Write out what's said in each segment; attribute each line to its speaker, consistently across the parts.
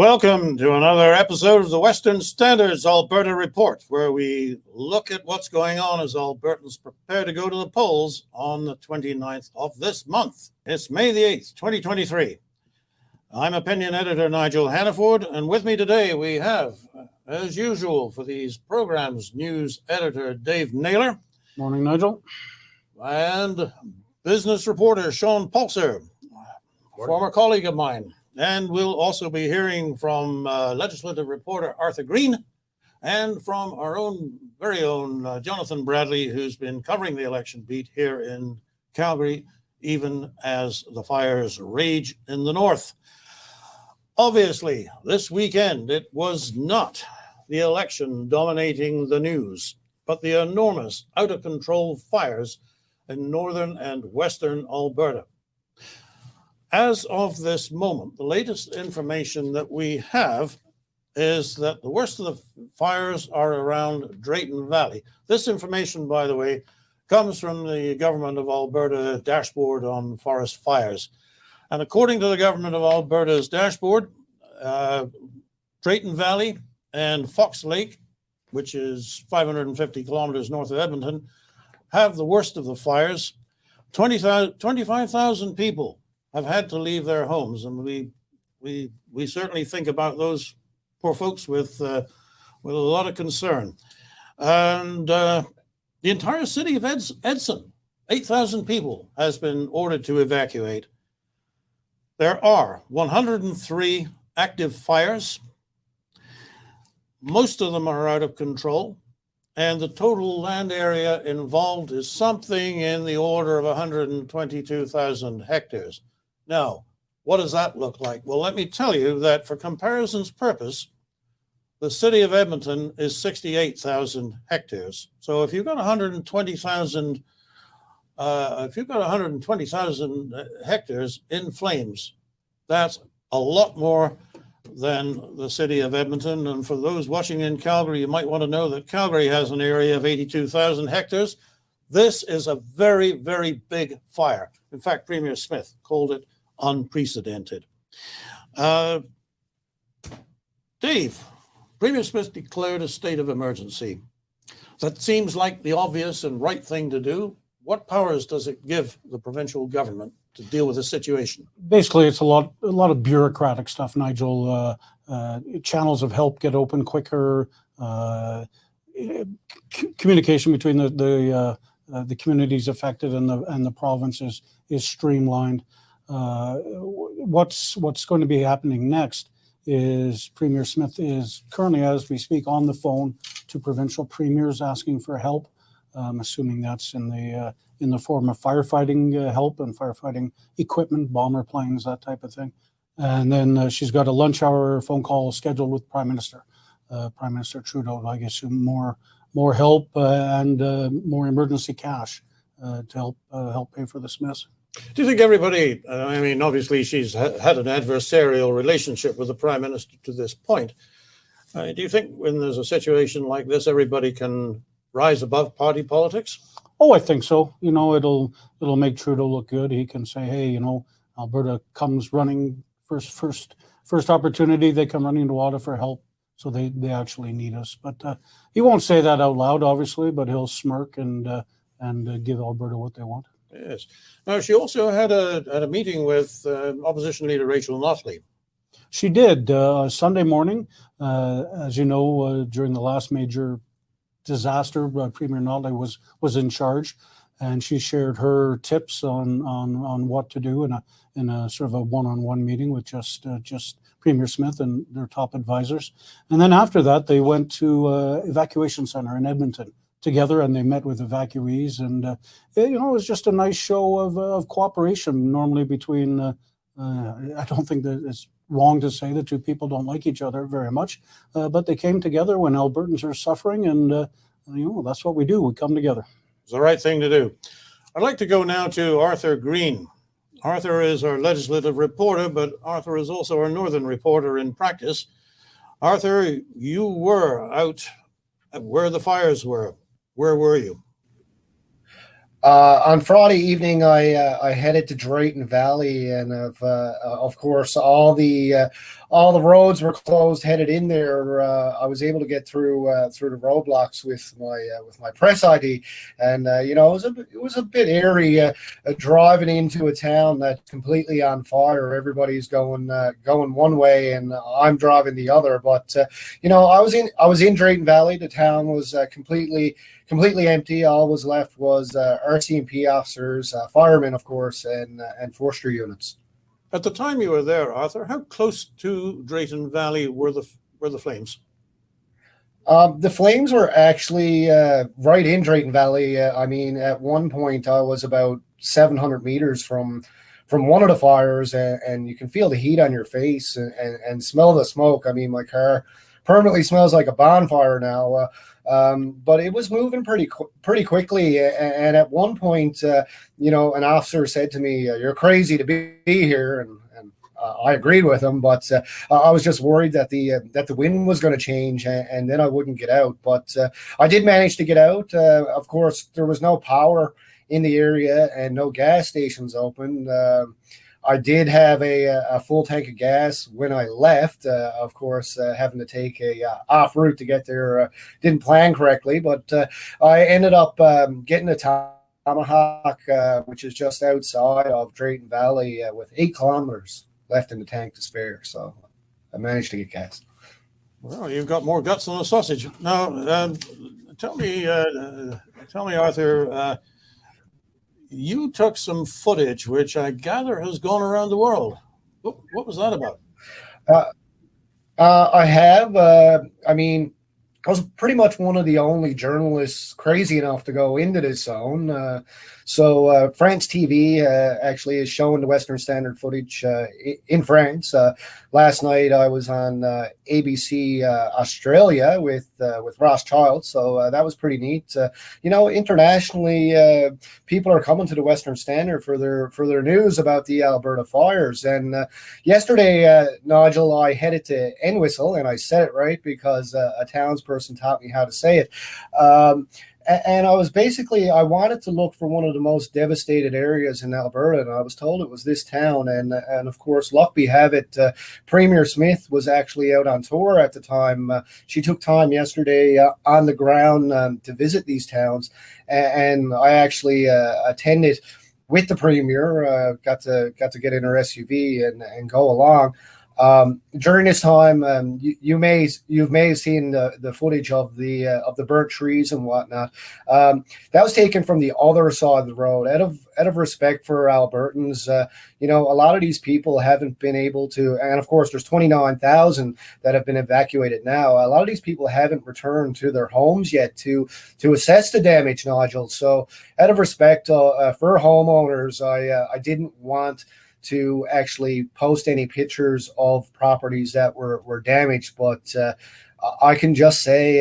Speaker 1: Welcome to another episode of the Western Standards Alberta Report, where we look at what's going on as Albertans prepare to go to the polls on the 29th of this month. It's May the 8th, 2023. I'm opinion editor Nigel Hannaford, and with me today we have, as usual for these programs, news editor Dave Naylor.
Speaker 2: Morning, Nigel.
Speaker 1: And business reporter Sean Pulser, former colleague of mine. And we'll also be hearing from legislative reporter Arthur Green and from our own very own Jonathan Bradley, who's been covering the election beat here in Calgary, even as the fires rage in the north. Obviously, this weekend, it was not the election dominating the news, but the enormous, out-of-control fires in northern and western Alberta. As of this moment, the latest information that we have is that the worst of the fires are around Drayton Valley. This information, by the way, comes from the Government of Alberta dashboard on forest fires. And according to the Government of Alberta's dashboard, Drayton Valley and Fox Lake, which is 550 kilometers north of Edmonton, have the worst of the fires. 25,000 people have had to leave their homes, and we certainly think about those poor folks with a lot of concern. And the entire city of Edson, 8,000 people, has been ordered to evacuate. There are 103 active fires. Most of them are out of control, and the total land area involved is something in the order of 122,000 hectares. Now, what does that look like? Well, let me tell you that for comparison's purpose, the city of Edmonton is 68,000 hectares. So if you've got 120,000 hectares in flames, that's a lot more than the city of Edmonton. And for those watching in Calgary, you might want to know that Calgary has an area of 82,000 hectares. This is a very, very big fire. In fact, Premier Smith called it unprecedented. Dave, Premier Smith declared a state of emergency. That seems like the obvious and right thing to do. What powers does it give the provincial government to deal with the situation?
Speaker 2: Basically, it's a lot of bureaucratic stuff, Nigel. Channels of help get open quicker. Communication between the communities affected and the province is streamlined. What's going to be happening next is Premier Smith is currently, as we speak, on the phone to provincial premiers asking for help. I'm assuming that's in the form of firefighting help and firefighting equipment, bomber planes, that type of thing. And then she's got a lunch hour phone call scheduled with Prime Minister Trudeau. I guess more help and more emergency cash to help pay for the Smiths.
Speaker 1: Do you think everybody, obviously she's had an adversarial relationship with the Prime Minister to this point. Do you think when there's a situation like this, everybody can rise above party politics?
Speaker 2: Oh, I think so. It'll make Trudeau look good. He can say, hey, Alberta comes running first opportunity. They come running to Ottawa for help. So they actually need us. But he won't say that out loud, obviously, but he'll smirk and give Alberta what they want.
Speaker 1: Yes. Now, she also had a meeting with opposition leader Rachel Notley.
Speaker 2: She did. Sunday morning, as you know, during the last major disaster, Premier Notley was in charge, and she shared her tips on what to do in a sort of a one-on-one meeting with just Premier Smith and their top advisors. And then after that, they went to evacuation center in Edmonton together, and they met with evacuees, and it was just a nice show of cooperation. Normally between, I don't think that it's wrong to say the two people don't like each other very much, but they came together when Albertans are suffering, and that's what we do. We come together.
Speaker 1: It's the right thing to do. I'd like to go now to Arthur Green. Arthur is our legislative reporter, but Arthur is also our northern reporter in practice. Arthur, you were out where the fires were. Where were you?
Speaker 3: On Friday evening, I headed to Drayton Valley, and of course all the roads were closed. Headed in there, I was able to get through the roadblocks with my press ID, and it was a bit eerie driving into a town that's completely on fire. Everybody's going one way, and I'm driving the other. But I was in Drayton Valley. The town was completely empty. All was left was RCMP officers, firemen, of course, and forestry units.
Speaker 1: At the time you were there, Arthur, how close to Drayton Valley were the flames?
Speaker 3: The flames were actually right in Drayton Valley. I mean, at one point, I was about 700 meters from one of the fires, and you can feel the heat on your face and smell the smoke. I mean, my car permanently smells like a bonfire now. But it was moving pretty quickly. And at one point, an officer said to me, "You're crazy to be here." And I agreed with him, but I was just worried that the wind was going to change and then I wouldn't get out. But I did manage to get out. Of course, there was no power in the area and no gas stations open. I did have a full tank of gas when I left. Of course, having to take a off route to get there, didn't plan correctly, but I ended up getting a Tomahawk, which is just outside of Drayton Valley, with 8 kilometers left in the tank to spare. So I managed to get gas.
Speaker 1: Well, you've got more guts than a sausage. Now, tell me, Arthur. You took some footage, which I gather has gone around the world. What was that about?
Speaker 3: I have. I mean, I was pretty much one of the only journalists crazy enough to go into this zone. So France TV actually is showing the Western Standard footage in France. Last night I was on ABC Australia with Rothschild, so that was pretty neat. Internationally, people are coming to the Western Standard for their news about the Alberta fires. And yesterday, Nigel, I headed to Entwistle, and I said it right because a townsperson taught me how to say it. And I wanted to look for one of the most devastated areas in Alberta, and I was told it was this town. And of course, luck be have it, Premier Smith was actually out on tour at the time. She took time yesterday on the ground to visit these towns, and I actually attended with the Premier. Got to get in her SUV and go along. During this time, you may have seen the footage of the burnt trees and whatnot. That was taken from the other side of the road. Out of respect for Albertans, a lot of these people haven't been able to, and of course, there's 29,000 that have been evacuated now. A lot of these people haven't returned to their homes yet to assess the damage, Nigel. So, out of respect for homeowners, I didn't want to actually post any pictures of properties that were damaged, but I can just say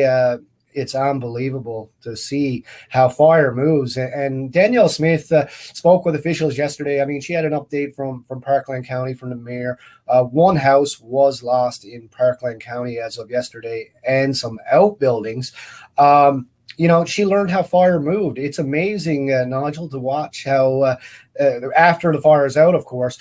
Speaker 3: it's unbelievable to see how fire moves. And Danielle Smith spoke with officials yesterday. I mean, she had an update from Parkland County, from the mayor. One house was lost in Parkland County as of yesterday, and some outbuildings. She learned how fire moved. It's amazing, Nigel, to watch how, after the fire is out, of course,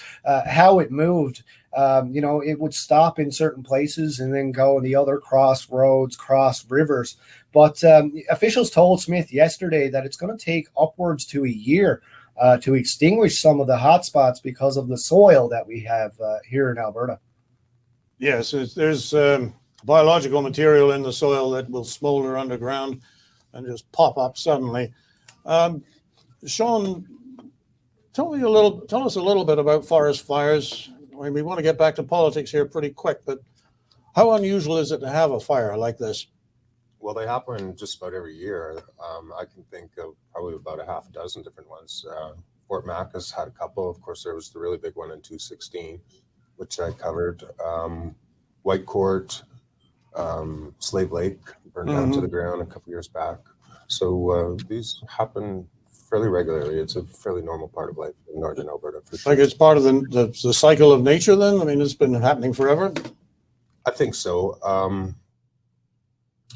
Speaker 3: how it moved. It would stop in certain places and then go in the other, cross roads, cross rivers. But officials told Smith yesterday that it's going to take upwards to a year to extinguish some of the hot spots because of the soil that we have here in Alberta.
Speaker 1: Yes, there's biological material in the soil that will smolder underground and just pop up suddenly. Sean, tell us a little bit about forest fires. I mean, we want to get back to politics here pretty quick, but how unusual is it to have a fire like this?
Speaker 4: Well, they happen just about every year. I can think of probably about a half a dozen different ones. Fort Mac has had a couple. Of course, there was the really big one in 2016, which I covered. White Court, Slave Lake burned down to the ground a couple years back. So these happen fairly regularly. It's a fairly normal part of life in northern Alberta. For sure.
Speaker 1: Like it's part of the cycle of nature then? I mean, it's been happening forever?
Speaker 4: I think so.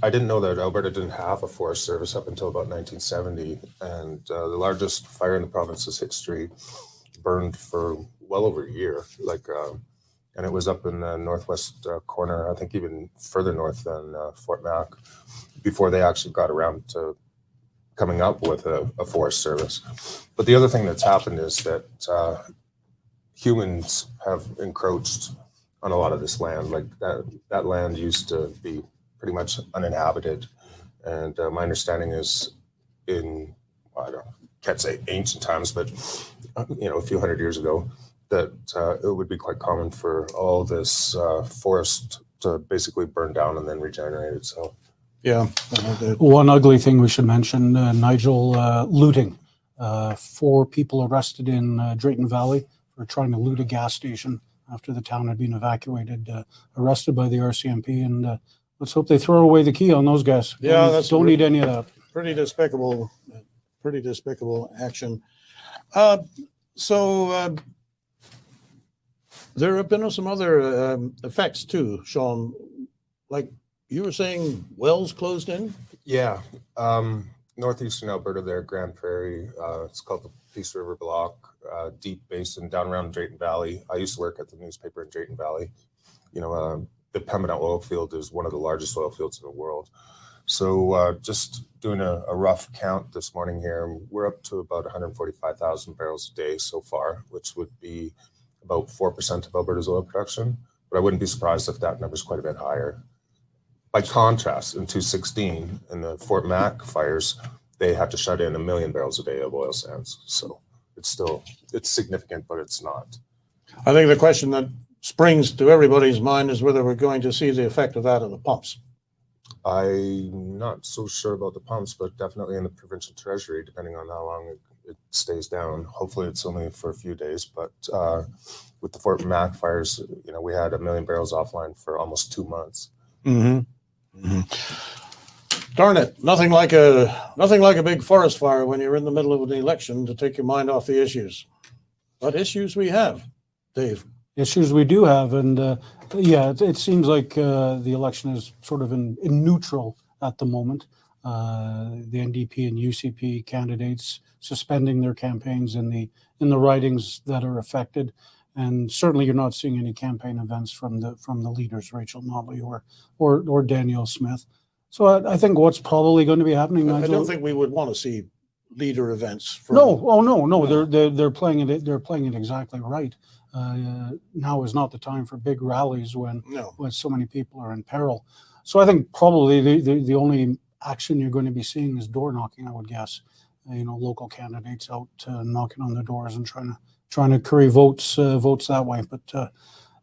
Speaker 4: I didn't know that Alberta didn't have a forest service up until about 1970, and the largest fire in the province's history burned for well over a year. And it was up in the northwest corner, I think even further north than Fort Mac, before they actually got around to coming up with a forest service. But the other thing that's happened is that humans have encroached on a lot of this land. Like that land used to be pretty much uninhabited. And my understanding is can't say ancient times, but a few hundred years ago, that it would be quite common for all this forest to basically burn down and then regenerate itself.
Speaker 1: Yeah.
Speaker 2: One ugly thing we should mention, Nigel, looting. 4 people arrested in Drayton Valley for trying to loot a gas station after the town had been evacuated, arrested by the RCMP, and let's hope they throw away the key on those guys.
Speaker 1: Yeah,
Speaker 2: don't need any of that.
Speaker 1: Pretty despicable action. So there have been some other effects too, Sean. Like you were saying, wells closed in.
Speaker 4: Yeah, northeastern Alberta, there, Grand Prairie. It's called the Peace River Block. Deep basin down around Drayton Valley. I used to work at the newspaper in Drayton Valley. The Pembina oil field is one of the largest oil fields in the world. So just doing a rough count this morning here, we're up to about 145,000 barrels a day so far, which would be about 4% of Alberta's oil production. But I wouldn't be surprised if that number is quite a bit higher. By contrast, in 2016, in the Fort Mac fires, they had to shut in 1 million barrels a day of oil sands. So it's significant, but it's not.
Speaker 1: I think the question that springs to everybody's mind is whether we're going to see the effect of that at the pumps.
Speaker 4: I'm not so sure about the pumps, but definitely in the provincial treasury, depending on how long it stays down. Hopefully it's only for a few days, but with the Fort Mac fires, we had 1 million barrels offline for almost 2 months.
Speaker 1: Mm-hmm. Mm-hmm. Darn it! Nothing like a big forest fire when you're in the middle of an election to take your mind off the issues. What issues we have, Dave?
Speaker 2: Issues we do have, and it seems like the election is sort of in neutral at the moment. The NDP and UCP candidates suspending their campaigns in the ridings that are affected, and certainly you're not seeing any campaign events from the leaders, Rachel Notley or Danielle Smith. So I think what's probably going to be happening.
Speaker 1: I don't think we would want to see leader events.
Speaker 2: No. They're playing it. They're playing it exactly right. Now is not the time for big rallies when so many people are in peril. So I think probably the only action you're going to be seeing is door knocking, I would guess. Local candidates out knocking on the doors and trying to curry votes that way. But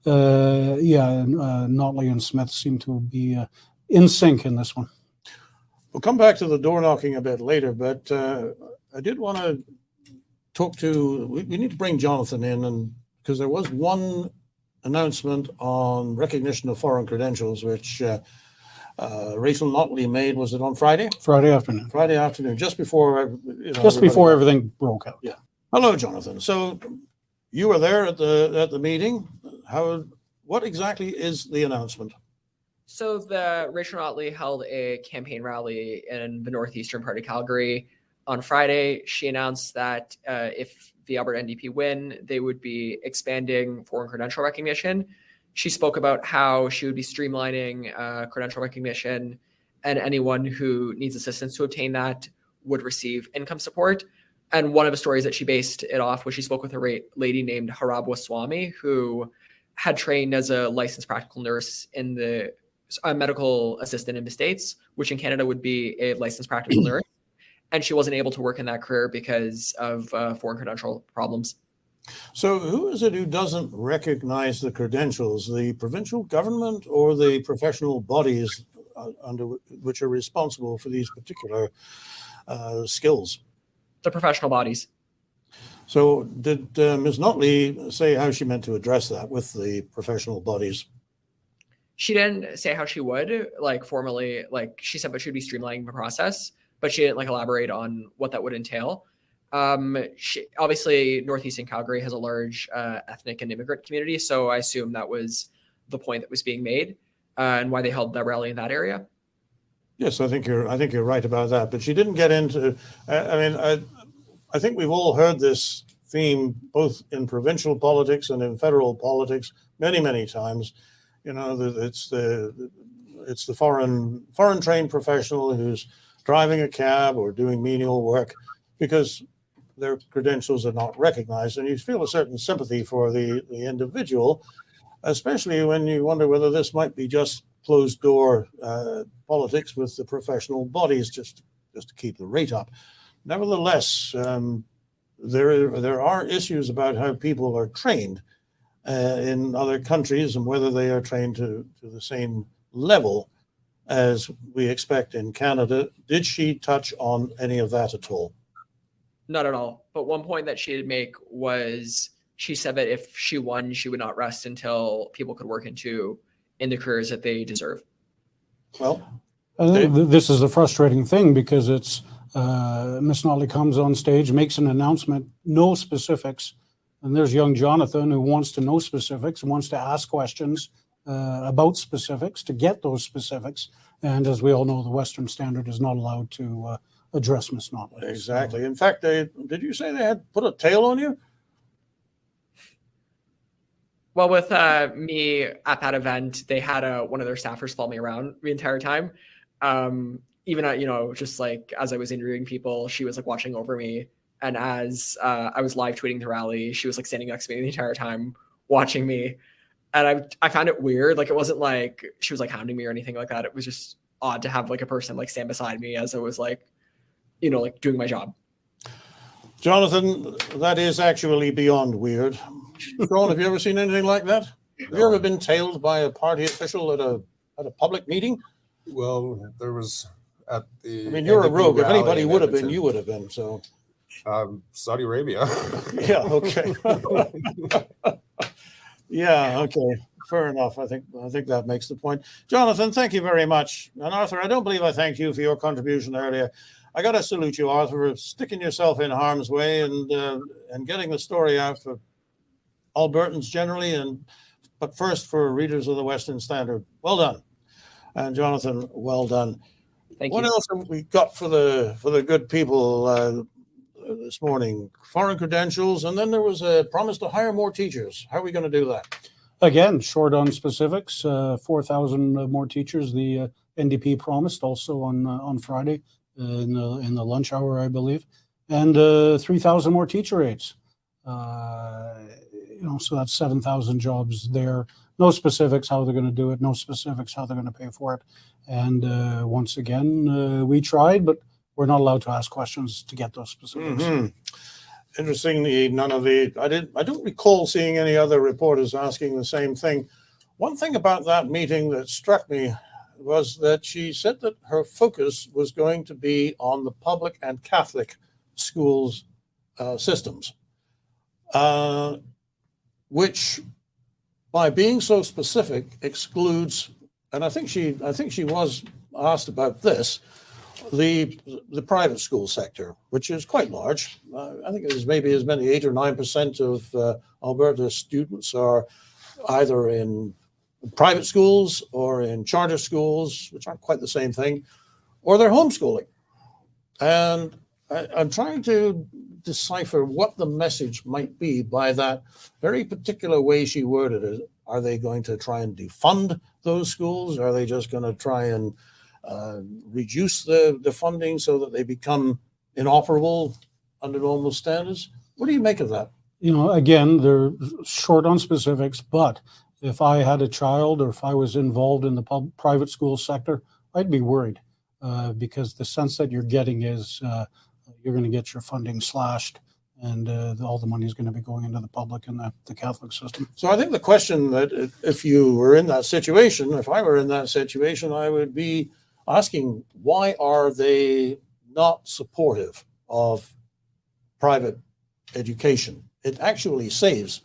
Speaker 2: Notley and Smith seem to be in sync in this one.
Speaker 1: We'll come back to the door knocking a bit later, but I did want to talk to. We need to bring Jonathan in, and because there was one announcement on recognition of foreign credentials, which Rachel Notley made. Was it on Friday?
Speaker 2: Friday afternoon,
Speaker 1: just before
Speaker 2: before everything broke out.
Speaker 1: Yeah. Hello, Jonathan. So you were there at the meeting. What exactly is the announcement?
Speaker 5: So the Rachel Notley held a campaign rally in the northeastern part of Calgary on Friday. She announced that if the Alberta NDP win, they would be expanding foreign credential recognition. She spoke about how she would be streamlining credential recognition, and anyone who needs assistance to obtain that would receive income support. And one of the stories that she based it off was she spoke with a lady named Harabwa Swami, who had trained as a licensed practical nurse in a medical assistant in the States, which in Canada would be a licensed practical nurse. And she wasn't able to work in that career because of foreign credential problems.
Speaker 1: So who is it who doesn't recognize the credentials? The provincial government or the professional bodies under which are responsible for these particular skills?
Speaker 5: The professional bodies.
Speaker 1: So did Ms. Notley say how she meant to address that with the professional bodies?
Speaker 5: She didn't say how she would, formally, she said, but she'd be streamlining the process, but she didn't elaborate on what that would entail. Obviously, Northeastern Calgary has a large ethnic and immigrant community, so I assume that was the point that was being made and why they held that rally in that area.
Speaker 1: Yes, I think you're right about that. But she didn't get into. I think we've all heard this theme both in provincial politics and in federal politics many times. You know, it's the foreign trained professional who's driving a cab or doing menial work because their credentials are not recognized, and you feel a certain sympathy for the individual, especially when you wonder whether this might be just closed door politics with the professional bodies just to keep the rate up. Nevertheless, there are issues about how people are trained in other countries and whether they are trained to the same level as we expect in Canada. Did she touch on any of that at all?
Speaker 5: Not at all. But one point that she did make was she said that if she won, she would not rest until people could work in the careers that they deserve.
Speaker 1: Well,
Speaker 2: I think this is the frustrating thing because it's Miss Notley comes on stage, makes an announcement, no specifics, and there's young Jonathan who wants to know specifics, wants to ask questions about specifics to get those specifics. And as we all know, the Western Standard is not allowed to address Miss Notley.
Speaker 1: Exactly. So, in fact, did you say they had put a tail on you?
Speaker 5: Well, with me at that event, they had one of their staffers follow me around the entire time. Even just like as I was interviewing people, she was like watching over me. And as I was live tweeting the rally, she was like standing next to me the entire time, watching me. And I found it weird. Like, it wasn't like she was like hounding me or anything like that. It was just odd to have like a person like stand beside me as I was like, like doing my job.
Speaker 1: Jonathan, that is actually beyond weird. Ron, have you ever seen anything like that?
Speaker 4: No.
Speaker 1: Have you ever been tailed by a party official at a public meeting?
Speaker 4: Well, there was at the.
Speaker 1: I mean, you're a rogue. If anybody would have been,
Speaker 4: Edmonton.
Speaker 1: You would have been. So.
Speaker 4: Saudi Arabia.
Speaker 1: Yeah. Okay. Yeah. Okay. Fair enough. I think that makes the point. Jonathan, thank you very much. And Arthur, I don't believe I thanked you for your contribution earlier. I got to salute you, Arthur, for sticking yourself in harm's way and getting the story out for Albertans generally, but first for readers of the Western Standard. Well done. And Jonathan, well done.
Speaker 5: Thank
Speaker 1: What
Speaker 5: you.
Speaker 1: else have we got for the good people this morning? Foreign credentials, and then there was a promise to hire more teachers. How are we going to do that?
Speaker 2: Again, short on specifics. 4,000 more teachers. The NDP promised also on Friday in the lunch hour, I believe, and 3,000 more teacher aides. So that's 7,000 jobs there. No specifics how they're going to do it. No specifics how they're going to pay for it. And once again, we tried, but we're not allowed to ask questions to get those specifics.
Speaker 1: Mm-hmm. Interestingly, I don't recall seeing any other reporters asking the same thing. One thing about that meeting that struck me was that she said that her focus was going to be on the public and Catholic schools systems, which, by being so specific, excludes. And I think she was asked about this, the private school sector, which is quite large. I think there's maybe as many 8 or 9% of Alberta students are either in private schools or in charter schools, which aren't quite the same thing, or they're homeschooling. And I'm trying to decipher what the message might be by that very particular way she worded it. Are they going to try and defund those schools? Are they just going to try and reduce the funding so that they become inoperable under normal standards? What do you make of that?
Speaker 2: Again, they're short on specifics, but if I had a child or if I was involved in the private school sector, I'd be worried because the sense that you're getting is you're going to get your funding slashed and all the money is going to be going into the public and the Catholic system.
Speaker 1: So I think the question that if you were in that situation, if I were in that situation, I would be asking, why are they not supportive of private education? It actually saves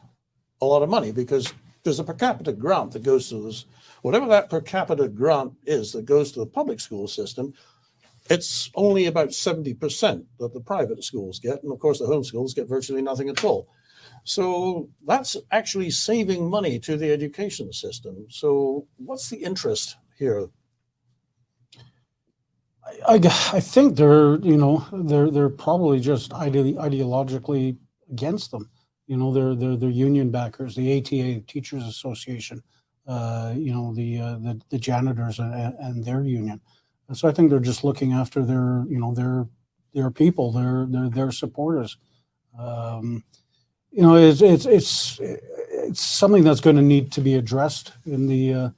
Speaker 1: a lot of money because there's a per capita grant that goes to this, whatever that per capita grant is that goes to the public school system. It's only about 70% that the private schools get. And of course, the homeschools get virtually nothing at all. So that's actually saving money to the education system. So what's the interest here?
Speaker 2: I think they're probably just ideologically against them. They're union backers, the ATA, Teachers Association, the janitors and their union. And so I think they're just looking after their people, their supporters. It's something that's going to need to be addressed in the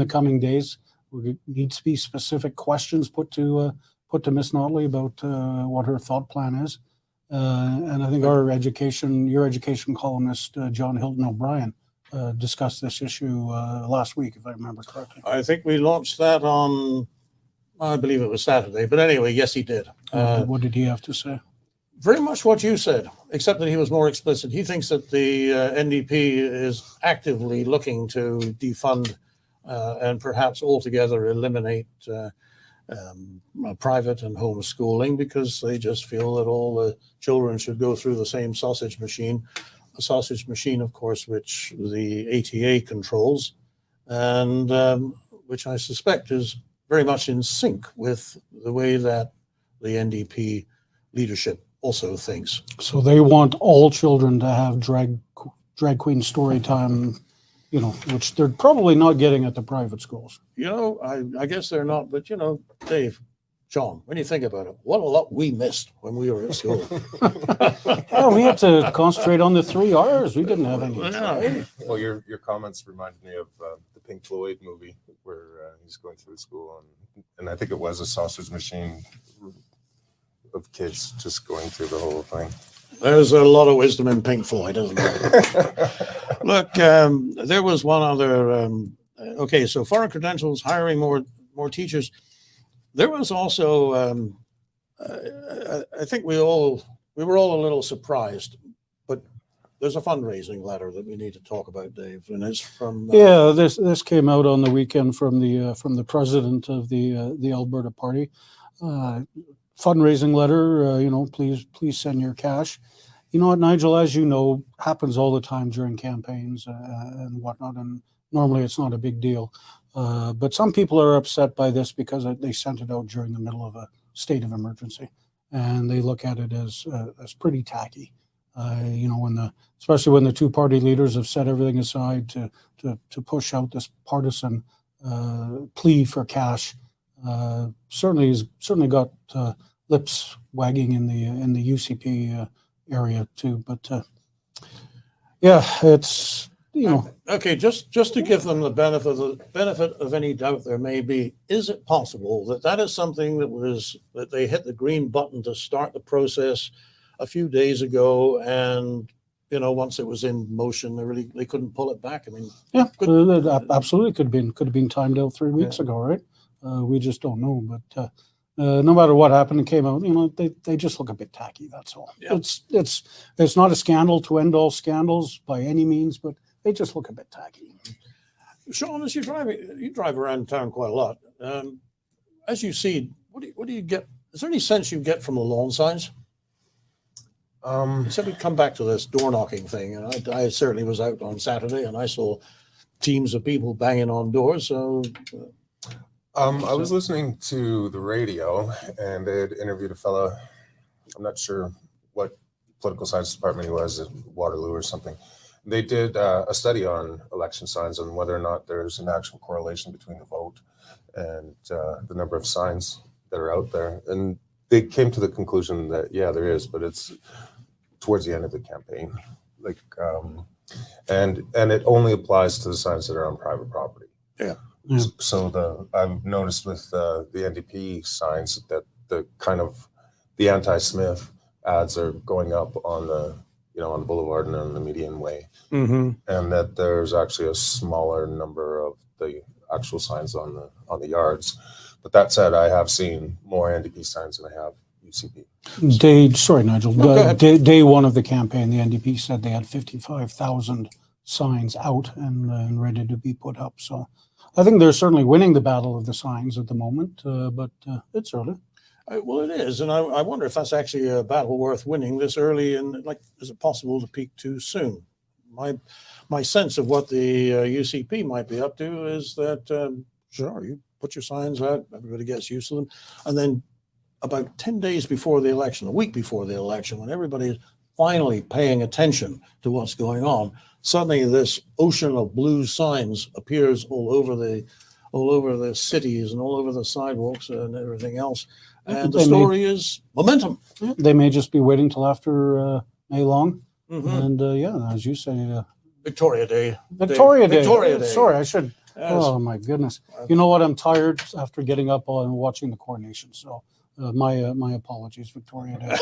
Speaker 2: coming days. There needs to be specific questions put to Miss Notley about what her thought plan is. And I think your education columnist, John Hilton O'Brien, discussed this issue last week, if I remember correctly.
Speaker 1: I think we launched that on, I believe it was Saturday, but anyway, yes, he did.
Speaker 2: What did he have to say?
Speaker 1: Very much what you said, except that he was more explicit. He thinks that the NDP is actively looking to defund and perhaps altogether eliminate private and homeschooling, because they just feel that all the children should go through the same sausage machine. A sausage machine, of course, which the ATA controls, and which I suspect is very much in sync with the way that the NDP leadership also thinks.
Speaker 2: So they want all children to have drag queen story time, which they're probably not getting at the private schools.
Speaker 1: I guess they're not, but Dave, John, when you think about it, what a lot we missed when we were at school.
Speaker 2: Yeah, we had to concentrate on the 3 R's. We didn't have any.
Speaker 1: Yeah.
Speaker 4: Well, your comments reminded me of the Pink Floyd movie where he's going through school, and I think it was a sausage machine of kids just going through the whole thing.
Speaker 1: There's a lot of wisdom in Pink Floyd, isn't there? Look, there was one other. So foreign credentials, hiring more teachers. There was also, I think we were all a little surprised, but there's a fundraising letter that we need to talk about, Dave, and it's from.
Speaker 2: This came out on the weekend from the president of the Alberta Party. Fundraising letter, please send your cash. You know what, Nigel, as you know, happens all the time during campaigns and whatnot, and normally it's not a big deal. But some people are upset by this because they sent it out during the middle of a state of emergency, and they look at it as pretty tacky. Especially when the two party leaders have set everything aside to push out this partisan plea for cash. Certainly got lips wagging in the UCP area too. But it's
Speaker 1: Okay, just to give them the benefit of any doubt there may be, is it possible that is something that they hit the green button to start the process a few days ago, and once it was in motion, they couldn't pull it back? I mean,
Speaker 2: absolutely could have been timed out 3 weeks ago, right? We just don't know, but no matter what happened, it came out. They just look a bit tacky. That's all. Yeah. It's not a scandal to end all scandals by any means, but they just look a bit tacky.
Speaker 1: Sean, as you drive around town quite a lot. As you see, what do you get? Is there any sense you get from the lawn signs? So we come back to this door knocking thing, and I certainly was out on Saturday, and I saw teams of people banging on doors. So.
Speaker 4: I was listening to the radio, and they had interviewed a fellow. I'm not sure what political science department he was at Waterloo or something. They did a study on election signs and whether or not there's an actual correlation between the vote and the number of signs that are out there. And they came to the conclusion that, yeah, there is, but it's towards the end of the campaign. And it only applies to the signs that are on private property.
Speaker 1: Yeah.
Speaker 2: Yeah.
Speaker 4: So I've noticed with the NDP signs that the anti-Smith ads are going up on the boulevard and on the median way,
Speaker 1: Mm-hmm.
Speaker 4: and that there's actually a smaller number of the actual signs on the yards. But that said, I have seen more NDP signs than I have UCP.
Speaker 2: Sorry, Nigel. Day one of the campaign, the NDP said they had 55,000 signs out and ready to be put up. So I think they're certainly winning the battle of the signs at the moment, but it's early.
Speaker 1: Well, it is, and I wonder if that's actually a battle worth winning this early. And is it possible to peak too soon? My sense of what the UCP might be up to is that sure, you put your signs out, everybody gets used to them. And then about 10 days before the election, a week before the election, when everybody is finally paying attention to what's going on, suddenly this ocean of blue signs appears all over the cities and all over the sidewalks and everything else. And the story is momentum.
Speaker 2: They may just be waiting till after May long.
Speaker 1: Mhm.
Speaker 2: And yeah, as you say,
Speaker 1: Victoria Day.
Speaker 2: Victoria Day.
Speaker 1: Victoria Day.
Speaker 2: Sorry, I should.
Speaker 1: Yes.
Speaker 2: Oh my goodness! You know what? I'm tired after getting up and watching the coronation. So my apologies, Victoria Day.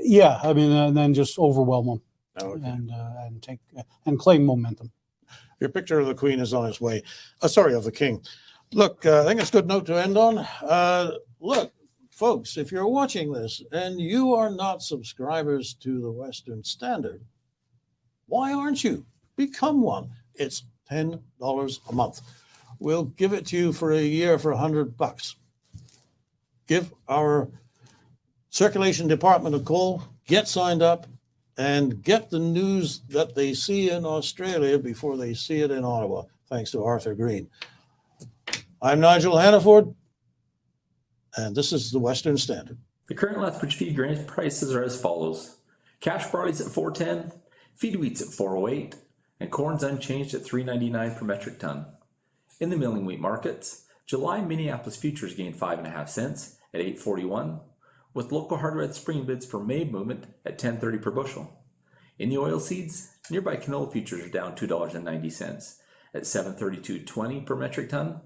Speaker 2: Yeah, I mean, and then just overwhelm them
Speaker 1: Okay.
Speaker 2: and take and claim momentum.
Speaker 1: Your picture of the Queen is on its way. Sorry, of the King. Look, I think it's a good note to end on. Look, folks, if you're watching this and you are not subscribers to the Western Standard, why aren't you? Become one. It's $10 a month. We'll give it to you for a year for $100. Give our circulation department a call, get signed up, and get the news that they see in Australia before they see it in Ottawa, thanks to Arthur Green. I'm Nigel Hannaford, and this is the Western Standard.
Speaker 6: The current Lethbridge feed grain prices are as follows. Cash barley's at $4.10, feed wheat's at $4.08, and corn's unchanged at $3.99 per metric ton. In the milling wheat markets, July Minneapolis futures gained 5.5 cents at $8.41, with local hard red spring bids for May movement at $10.30 per bushel. In the oilseeds, nearby canola futures are down $2.90 at $7.3220 per metric ton,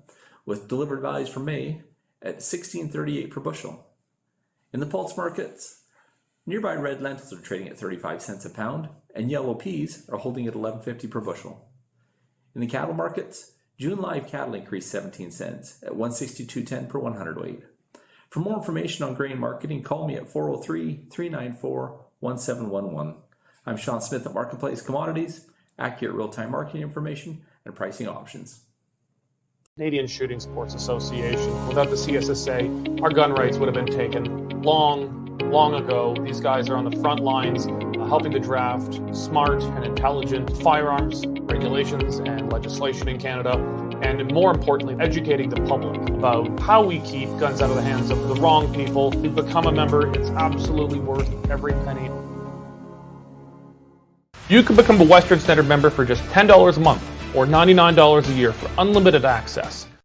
Speaker 6: with delivered values for May at $16.38 per bushel. In the pulse markets, nearby red lentils are trading at 35 cents a pound, and yellow peas are holding at $11.50 per bushel. In the cattle markets, June live cattle increased 17 cents at $162.10 per 100 weight. For more information on grain marketing, call me at 403-394-1711. I'm Sean Smith at Marketplace Commodities, accurate real-time marketing information and pricing options.
Speaker 7: Canadian Shooting Sports Association. Without the CSSA, our gun rights would have been taken long ago. These guys are on the front lines helping to draft smart and intelligent firearms regulations and legislation in Canada, and more importantly, educating the public about how we keep guns out of the hands of the wrong people. To become a member, it's absolutely worth every penny. You can become a Western Standard member for just $10 a month or $99 a year for unlimited access